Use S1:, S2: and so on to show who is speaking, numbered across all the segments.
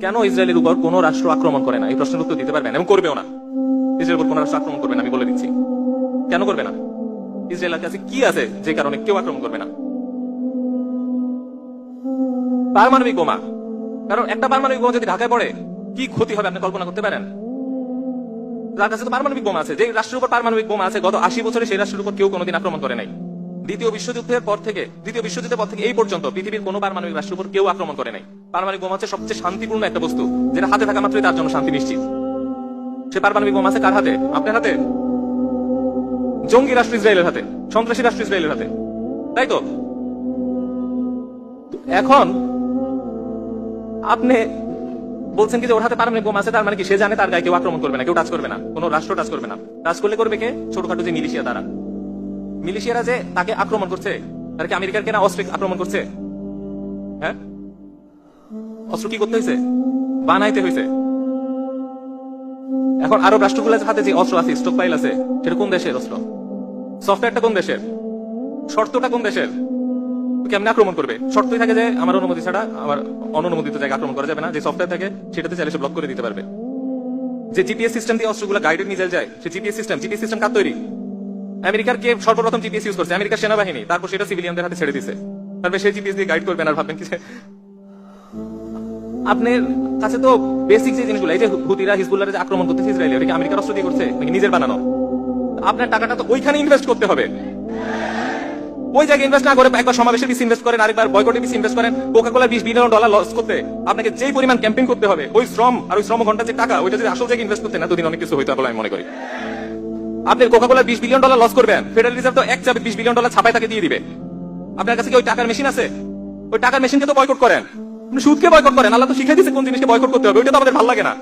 S1: কেন ইসরায়েলের উপর কোন রাষ্ট্র আক্রমণ করে না? এই প্রশ্নের উত্তর দিতে পারবেন এবং করবেও না। ইসরায়েলের উপর কোন রাষ্ট্র আক্রমণ করবে না, আমি বলে দিচ্ছি কেন করবে না। ইসরায়েলের কাছে কি আছে যে কারণে কেউ আক্রমণ করবে না? পারমাণবিক বোমা। কারণ একটা পারমাণবিক বোমা যদি ঢাকায় পড়ে কি ক্ষতি হবে আপনি কল্পনা করতে পারেন? যার কাছে তো পারমাণবিক বোমা আছে, যে রাষ্ট্রের উপর পারমাণবিক বোমা আছে, গত 80 বছরে সেই রাষ্ট্রের উপর কেউ কোনোদিন আক্রমণ করে নাই। দ্বিতীয় বিশ্বযুদ্ধের পর থেকে এই পর্যন্ত পৃথিবীর কোনো পারমাণবিক রাষ্ট্রের উপর কেউ আক্রমণ করে নাই। পারমাণবিক বোমা হচ্ছে সবচেয়ে শান্তিপূর্ণ একটা বস্তু, যেটা হাতে থাকা মাত্রই তার জন্য শান্তি নিশ্চিত। সে পারমাণবিক বোমা আছে কার হাতে? আপনার হাতে। জঙ্গি রাষ্ট্র ইসরায়েলের হাতে, সন্ত্রাসী রাষ্ট্র ইসরায়েলের হাতে, তাই তো? এখন আপনি বলছেন কি যে ওর হাতে পারমাণবিক বোমা আছে, তার মানে কি সে জানে তার গায়ে কেউ আক্রমণ করবে না, কেউ টাচ করবে না, কোনো রাষ্ট্র টাচ করবে না। টাচ করলে করবে কে? ছোটখাটো যে মিলিশিয়া, তারা মিলিশিয়ারা যে তাকে আক্রমণ করছে, তারা কি আমেরিকার কেনা অস্ত্র আক্রমণ করছে? হ্যাঁ, অস্ত্র কি করতে হয়েছে? বানাইতে হয়েছে। এখন আরব রাষ্ট্রগুলোর হাতে যে অস্ত্র আছে, স্টক পাইল আছে, সেটা কোন দেশের অস্ত্র? সফটওয়্যারটা কোন দেশের? শর্তটা কোন দেশের? কেমনে আক্রমণ করবে? শর্তই থাকে যে আমার অনুমতি ছাড়া, আমার অননুমোদিত জায়গায় আক্রমণ করা যাবে না। যে সফটওয়্যার থাকে সেটাতে চাইলে সে ব্লক করে দিতে পারবে। যে জিপিএস সিস্টেম দিয়ে অস্ত্রগুলো গাইডেড মিসাইল যায়, সে জিপিএস সিস্টেম কার তৈরি? আমেরিকার কে সর্বপ্রথম জিপিএস ইউজ করছে? আমেরিকার সেনাবাহিনী। তারপর সেটা সিভিলিয়ানদের হাতে ছেড়ে দিছে। তারপরে সেই জিপিএস দিয়ে গাইড করবেন আর ভাববেন কি আপনার কাছে তো বেসিক যে জিনিসগুলো, এই যে হুতিরা হিজবুল্লাহ যে আক্রমণ করতেছে ইসরায়েলে, ওটা কি আমেরিকার অস্ত্র দিয়ে করছে নাকি নিজের বানানো? আপনার টাকাটা তো ওইখানে ইনভেস্ট করতে হবে। ওই জায়গায় ইনভেস্ট না করে একবার সমাবেশে পিস ইনভেস্ট করেন, আরেকবার বয়কটে পিস ইনভেস্ট করেন। কোকা-কোলা $20 বিলিয়ন লস করতে আপনাকে যেই পরিমাণ ক্যাম্পেইন করতে হবে, ওই শ্রম আর ওই শ্রম ঘন্টা যে টাকা, ওইটা যদি আসল জায়গায় ইনভেস্ট করতে না, দুদিন অনেক কিছু হইতো বলে আমি মনে করি। আপনার কোকা-কোলা $20 বিলিয়ন লস করবেন, ফেডারেল রিজার্ভ তো এক চাপে $20 বিলিয়ন ছাপায় তাকে দিয়ে দিবে। আপনার কাছে কি ওই টাকার মেশিন আছে? ওই টাকার মেশিনকে তো বয়কট করেন, সুদকে বয়কট করেন। আল্লাহ তো শিখিয়ে দিচ্ছে কোন জিনিসকে বয়কট করতে হবে, ওইটা তো আমাদের ভালো লাগে না।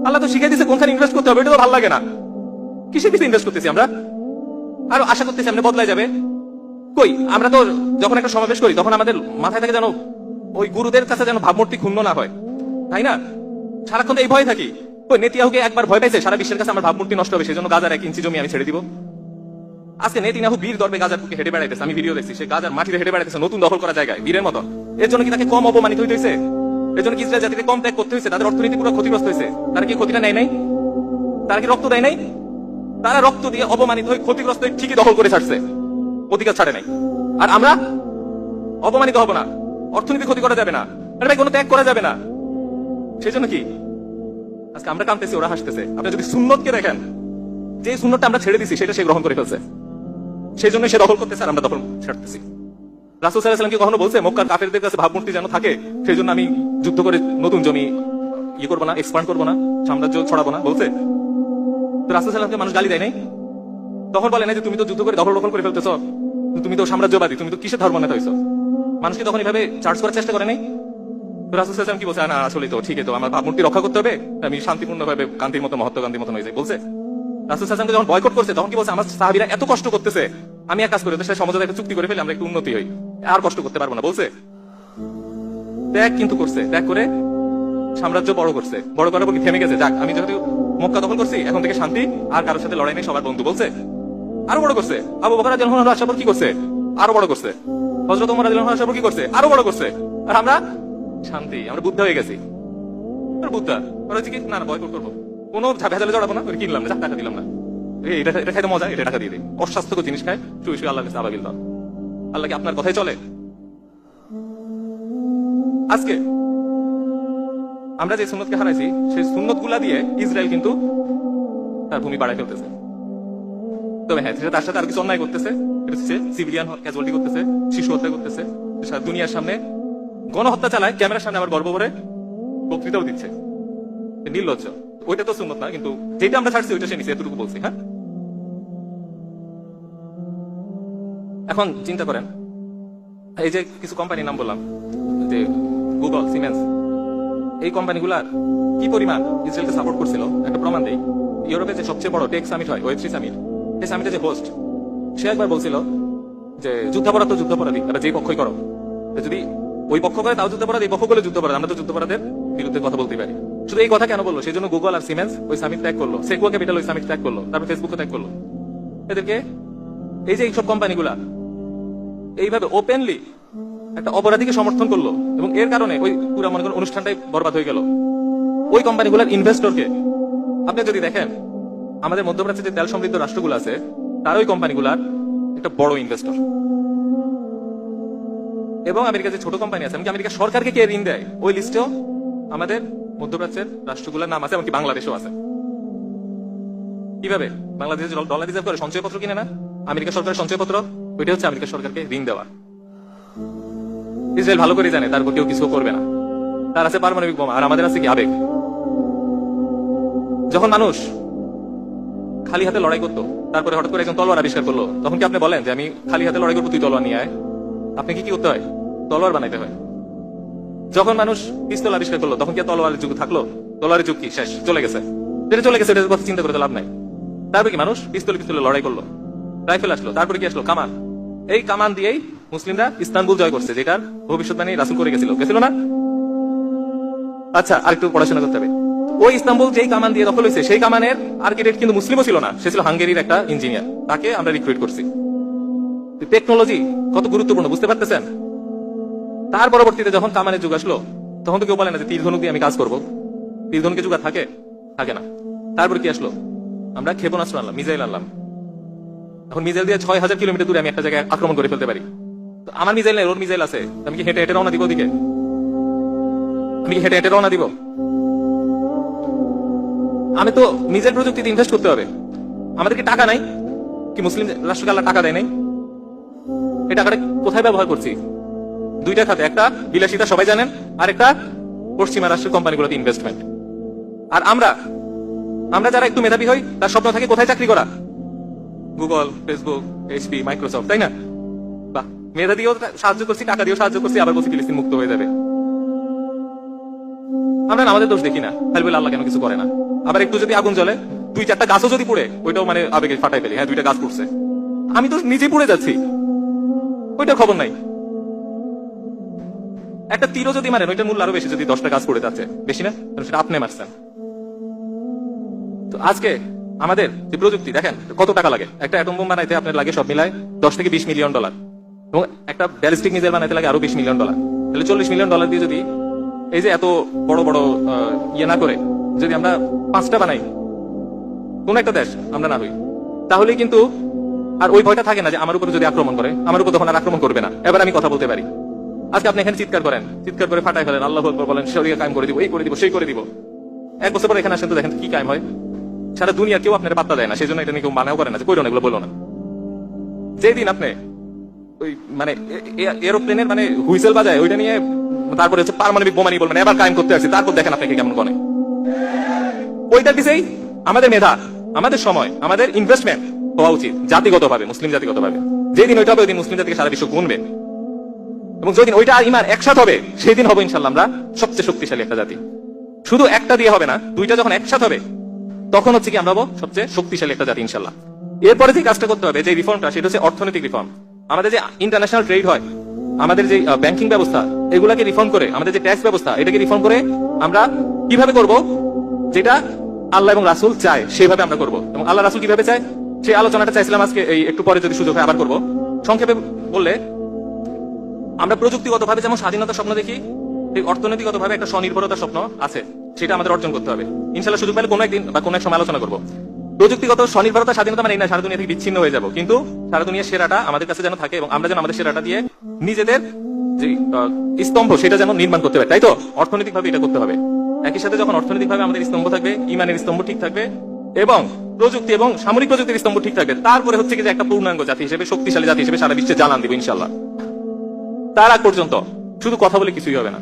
S1: আল্লাহ তো শিখিয়ে দিচ্ছে কোনখানে ইনভেস্ট করতে হবে, ওইটা তো ভালো লাগে না। কিসে কিসে ইনভেস্ট করতেছি আমরা, আর আশা করতেছি আমরা বদলাই যাবে। কই, আমরা তো যখন একটা সমাবেশ করি তখন আমাদের মাথায় থাকে যেন ওই গুরুদের কাছে যেন ভাবমূর্তি ক্ষুণ্ণ না হয়, তাই না? সারাক্ষণ এই ভয় থাকি। ওই নেতিয়াহুকে একবার ভয় পাইছে, সারা বিশ্বের কাছে আমার ভাবমূর্তি নষ্ট হবে, সেজন্য গাজার 1 ইঞ্চি জমি আমি ছেড়ে দিব। আজকে নেতিয়াহু বীর দর্বে গাজার বুকে হেঁটে বেড়াইতেছে, আমি ভিডিও দেখছি, সে গাজার মাটিতে হেঁটে বেড়াইতেছে নতুন দখল করা জায়গায় বীরের মতো। এর জন্য কি তাকে কম অপমানিত হইতে হয়েছে? এর জন্য কি ইসরায়েল জাতিকে কম ত্যাগ করতে হয়েছে? তাদের অর্থনীতি পুরো ক্ষতিগ্রস্ত হয়েছে। তারা কি ক্ষতিটা নেয় নাই? তারা কি রক্ত দেয় নাই? তারা রক্ত দিয়ে অপমানিত হয়ে ক্ষতিগ্রস্ত হয়ে ঠিকই দখল করে ছাড়ছে, অধিকার ছাড়ে নাই। আর আমরা অপমানিত হব না, অর্থনীতি ক্ষতি করা যাবে না, ভাই কোনো ত্যাগ করা যাবে না। সেই জন্য কি আজকে আমরা কাঁদতেছি, ওরা হাসতেছে। আপনি যদি সুন্নতকে দেখেন, যে সুন্নতটা আমরা ছেড়ে দিছি সেটা সে গ্রহণ করে ফেলছে, সেই জন্য সে দখল করতেছে আর আমরা দখল ছাড়তেছি। রাসূল সাল্লাল্লাহু আলাইহি ওয়াসাল্লাম কি কখনো বলছে মক্কার কাফেরদের কাছে ভাবমূর্তি যেন থাকে, সেই জন্য আমি যুদ্ধ করে নতুন জমি করবো না, এক্সপান্ড করবো না, সাম্রাজ্য ছড়াবো না? বলছে? তো রাসূল সাল্লাল্লাহু আলাইহি ওয়াসাল্লামকে মানুষ গালি দেয় নাই? তখন বলে না যে তুমি তো যুদ্ধ করে দখল করে ফেলতেছ, তুমি তো সাম্রাজ্যবাদী, তুমি তো কিসের ধর্ম নেতা হইছো? মানুষকে তখন এভাবে চার্জ করার চেষ্টা করে নাই? তো রাসূল সাল্লাল্লাহু আলাইহি ওয়াসাল্লাম কি বলছে? না আসলে তো ঠিকই, তো আমার ভাবমূর্তি রক্ষা করতে হবে, আমি শান্তিপূর্ণভাবে গান্ধীর মতো, মহাত্মা গান্ধীর মতো হয়ে যাই, বলছে? রাসূল সাল্লাল্লাহু আলাইহি ওয়াসাল্লামকে যখন বয়কট করছে তখন কি বলছে? আমার সাহাবীরা এত কষ্ট করতেছে, আমি এক কাজ করি, ওদের সাথে সমঝোতা একটা চুক্তি করে ফেলি, আমরা একটু উন্নতি হই, আর কষ্ট করতে পারবো না, বলছে? ত্যাগ কিন্তু করছে, ত্যাগ করে সাম্রাজ্য বড় করছে। বড় করার পর কি থেমে গেছে? যাক, আমি যেহেতু মক্কা দখল করছি, এখন থেকে শান্তি, আর কারোর সাথে লড়াই নেই, সবার বন্ধু, বলছে? আরো বড় করছে। আবু বকর রাদিয়াল্লাহু আনহু আসার পর কি করছে? আরো বড় করছে। হযরত ওমর রাদিয়াল্লাহু আনহু আসার পর কি করছে? আরো বড় করছে। আর আমরা শান্তি, আমরা বুদ্ধা হয়ে গেছি। বুদ্ধা ওরা হচ্ছে কি, না না বয়কট করবো, কোনো ভেজালে জড়াবো না, কিনলাম না, টাকা দিলাম না, এটা খাইতে মজা, এটা টাকা দিয়ে দিই, অস্বাস্থ্যকর জিনিস খায়, শুয়ে শুয়ে আল্লাহর কাছে আবাবিল দাও। আল্লাহ কি আপনার কথাই চলে? আজকে আমরা যে সুন্নতকে হারাইছি, সেই সুন্নত গুলা দিয়ে ইসরায়েল কিন্তু তার ভূমি বাড়াই ফেলতেছে। তবে হ্যাঁ, তার সাথে আর কিছু অন্যায় করতেছে, এটা হচ্ছে সিভিলিয়ান ক্যাজুয়ালিটি করতেছে, শিশু হত্যা করতেছে, দুনিয়ার সামনে গণহত্যা চালায়, ক্যামেরার সামনে আবার গর্ব করে বক্তৃতাও দিচ্ছে, নির্লজ্জ। ওইটা তো সুন্নত না, কিন্তু যেটা আমরা ছাড়ছি ওইটা সে নিচে, এতটুকু বলছি। হ্যাঁ, এখন চিন্তা করেন, এই যে কিছু কোম্পানির নাম বললাম, যে গুগল, সিমেন্স, এই কোম্পানিগুলার কি পরিমাণ ইসরায়েলকে সাপোর্ট করছিল একটা প্রমাণ দেই। ইউরোপে যে সবচেয়ে বড় টেক সামিট হয়, ওয়েব3 সামিট, এই সামিটে যে হোস্ট, সে একবার বলছিল যে যুদ্ধাপরাধ তো যুদ্ধাপরাধী, তারা যে পক্ষই করো, যদি ওই পক্ষ করে তাও যুদ্ধাপরাধ, এই পক্ষ করলে যুদ্ধাপরাধ, আমরা তো যুদ্ধাপরাধের বিরুদ্ধে কথা বলতে পারি। শুধু এই কথা কেন বললো? সেই জন্য গুগল আর সিমেন্স ওই সামিট ত্যাগ করলো, সেকুয়া ক্যাপিটাল ওই সামিট ত্যাগ করলো, তারপর ফেসবুকে ত্যাগ করলো। এদেরকে এই যে এইসব কোম্পানিগুলা এইভাবে ওপেনলি একটা অপরাধীকে সমর্থন করলো এবং এর কারণে ওই পুরো মনে করেন অনুষ্ঠানটাই বরবাদ হয়ে গেল। ওই কোম্পানিগুলোর ইনভেস্টরকে আপনি যদি দেখেন, আমাদের মধ্যপ্রাচ্যে যে তেল সমৃদ্ধ রাষ্ট্রগুলো আছে তার ওই কোম্পানিগুলার একটা বড় ইনভেস্টর। এবং আমেরিকা যে ছোট কোম্পানি আছে, এমনকি আমেরিকা সরকারকে কে ঋণ দেয় ওই লিস্টেও আমাদের মধ্যপ্রাচ্যের রাষ্ট্রগুলোর নাম আছে, এমনকি বাংলাদেশও আছে। কিভাবে? বাংলাদেশ ডলার রিজার্ভ করে সঞ্চয়পত্র কিনে না, আমেরিকা সরকারের সঞ্চয়পত্র, ওইটা হচ্ছে আমেরিকা সরকারকে ঋণ দেওয়া। ইসরায়েল ভালো করে জানে তারপর কেউ কিছু করবে না, তার আছে পারমাণবিক বোমা, আর আমাদের আছে কি আবেগ। যখন মানুষ খালি হাতে লড়াই করতো, তারপরে হঠাৎ করে একজন তলোয়ার আবিষ্কার করলো, তখন কি আপনি বলেন যে আমি খালি হাতে লড়াই করবো, তুই তলোয়ার নিয়ে আয়? আপনি কি করতে হয়? তলোয়ার বানাইতে হয়। যখন মানুষ পিস্তল আবিষ্কার করলো, তখন কি তলোয়ারের যুগ থাকলো? তলোয়ারের যুগ কি শেষ? চলে গেছে। যেটা চলে গেছে এটার কথা চিন্তা করে তো লাভ নাই। তারপরে কি মানুষ পিস্তলে লড়াই করলো, রাইফেল আসলো, তারপরে কি আসলো? কামান। এই কামান দিয়েই মুসলিমরা ইস্তানবুল জয় করছে, যেটার ভবিষ্যৎবাণী রাসূল করে গেছিল না? আচ্ছা, আরেকটু পড়াশোনা করতে হবে। ওই ইস্তানবুল যেই কামান দিয়ে দখল হয়েছে, সেই কামানের আর্কিটেক্ট কিন্তু মুসলিমও ছিল না, সে ছিল হাঙ্গেরির একটা ইঞ্জিনিয়ার, তাকে আমরা রিক্রুট করছি। টেকনোলজি কত গুরুত্বপূর্ণ বুঝতে পারতেছেন? তার পরবর্তীতে যখন কামানের যুগ আসলো, তখন তো কেউ বলে না যে তীর ধনুক দিয়ে আমি কাজ করবো। তীর ধনুকে যুগ থাকে না। তারপর কি আসলো? আমরা ক্ষেপণাস্ত্র আনলাম, মিসাইল আনলাম। এখন মিসাইল দিয়ে 6000 কিলোমিটার দূরে আমি একটা জায়গায় আক্রমণ করে ফেলতে পারি। তো আমার মিসাইল নেই, ওর মিসাইল আছে, আমি কি হেঁটে হেঁটে রওনা দিব ওদিকে? আমি কি হেঁটে হেঁটে রওনা দিব? আমি তো নিজের প্রযুক্তিতে ইনভেস্ট করতে হবে। আমাদের কি টাকা নাই? কি মুসলিম রাষ্ট্রকে আল্লাহ টাকা দেয় নাই? এই টাকাটা কোথায় ব্যবহার করছি? দুইটা খাতে, একটা বিলাসিতা সবাই জানেন, আর একটা পশ্চিমা রাষ্ট্রের কোম্পানিগুলোতে ইনভেস্টমেন্ট। আর আমরা যারা একটু মেধাবী হই, তার স্বপ্ন থাকে কোথায় চাকরি করা? গুগল, ফেসবুক, এইচপি, মাইক্রোসফট, তাই না? বাহ, মেধা দিয়েও সাহায্য করছি, টাকা দিয়েও সাহায্য করছি, আবার বলছি ফিলিস্তিন মুক্ত হয়ে যাবে। আমরা আমাদের দোষ দেখি না, তাহলে বলে আল্লাহ কেন কিছু করে না? আবার একটু যদি আগুন জ্বলে, 2-4টা গাছও যদি পুড়ে, ওইটাও মানে আবেগে ফাটাই ফেলি, হ্যাঁ 2টা গাছ পুড়ছে, আমি তো নিজে পুড়ে যাচ্ছি, ওইটা খবর নাই। একটা তীরও যদি মারেন, ওইটার মূল্য আরো বেশি যদি 10টা গাছ পড়ে যাচ্ছে, বেশি না? সেটা আপনি মারছেন। তো আজকে আমাদের যে প্রযুক্তি দেখেন কত টাকা লাগে। একটা অ্যাটম বোম বানাইতে আপনার লাগে সব মিলায় 10 থেকে 20 মিলিয়ন ডলার, এবং একটা ব্যালিস্টিক মিসাইল বানাইতে লাগে আরো 20 মিলিয়ন ডলার। তাহলে 40 মিলিয়ন ডলার দিয়ে যদি এই যে এত বড় বড় ইয়ে না করে যদি আমরা 5টা বানাই, কোন একটা দেশ আমরা না হই, তাহলে কিন্তু আর ওই ভয়টা থাকে না যে আমার উপরে যদি আক্রমণ করে, আমার উপর তখন আর আক্রমণ করবে না, এবার আমি কথা বলতে পারি। আজকে আপনি এখানে চিৎকার করেন, চিৎকার করে ফাটাই ফেলেন, আল্লাহু আকবার বলেন, শরিয়া কায়েম করে দিব, এই করে দিব, সেই করে দিব। 1 বছর পর এখানে আসেন তো দেখেন কি কায়েম হয়। সারা দুনিয়া কেউ আপনার পাত্তা দেয় না, সেই জন্য এটা নিয়ে কেউ মানাও করে না যে কইরো না, এগুলো বলো না। যেদিন আপনি ওই মানে এরোপ্লেনের মানে হুইসেল বাজায়, ওইটা নিয়ে তারপরে হচ্ছে পারমাণবিক বোমা নিয়ে বলবেন এবার কায়েম করতে আসছি, তারপর দেখেন আপনাকে কেমন গনে। ওইটার পিছেই আমাদের মেধা, আমাদের সময়, আমাদের ইনভেস্টমেন্ট হওয়া উচিত জাতিগতভাবে, মুসলিম জাতিগতভাবে। যেদিন ওইটা হবে, ওই দিন মুসলিম জাতিকে সারা বিশ্ব গুনবে, এবং যেদিন ওইটা আর ইমান একসাথে হবে, সেই দিন হবে ইনশাল্লাহ আমরা সবচেয়ে শক্তিশালী একটা জাতি। শুধু একটা দিয়ে হবে না, দুইটা যখন একসাথে হবে, তখন হচ্ছে কি আমরা হবো সবচেয়ে শক্তিশালী একটা জাতি ইনশাল্লাহ। এরপরে যে কাজটা করতে হবে, যে রিফর্মটা, সেটা হচ্ছে অর্থনৈতিক রিফর্ম। আমাদের যে ইন্টারন্যাশনাল ট্রেড হয়, আমাদের যে ব্যাংকিং ব্যবস্থা, এগুলাকে রিফর্ম করে, আমাদের যে ট্যাক্স ব্যবস্থা, এটাকে রিফর্ম করে আমরা কিভাবে করব, যেটা আল্লাহ এবং রাসূল চায় সেভাবে আমরা করব। এবং আল্লাহ রাসূল কিভাবে চায়, সেই আলোচনাটা চাইছিলাম আজকে, এই একটু পরে যদি সুযোগ হয় আবার করব। সংক্ষেপে বললে, আমরা প্রযুক্তিগতভাবে যেমন স্বাধীনতার স্বপ্ন দেখি, এই অর্থনৈতিকগতভাবে একটা স্বনির্ভরতার স্বপ্ন আছে, সেটা আমাদের অর্জন করতে হবে ইনশাল্লাহ। সুযোগ পেলে কোনো একদিন বা কোনো এক সময় আলোচনা করবো। প্রযুক্তিগত স্বনির্ভরতা, স্বাধীনতা মানে এই না সারা দুনিয়া থেকে বিচ্ছিন্ন হয়ে যাবো, কিন্তু সারা দুনিয়ার সেরাটা আমাদের কাছে যেন থাকে, এবং আমরা যেন আমাদের সেরাটা দিয়ে নিজেদের যে স্তম্ভ, সেটা যেন নির্মাণ করতে পারি। তাই তো অর্থনৈতিকভাবে এটা করতে হবে। একই সাথে যখন অর্থনৈতিকভাবে আমাদের স্তম্ভ থাকবে, ইমানের স্তম্ভ ঠিক থাকবে, এবং প্রযুক্তি এবং সামরিক প্রযুক্তির স্তম্ভ ঠিক থাকবে, তারপরে হচ্ছে কি যে একটা পূর্ণাঙ্গ জাতি হিসেবে, শক্তিশালী জাতি হিসেবে সারা বিশ্বে জানান দিব ইনশাল্লাহ। তার আগ পর্যন্ত শুধু কথা বলে কিছুই হবে না।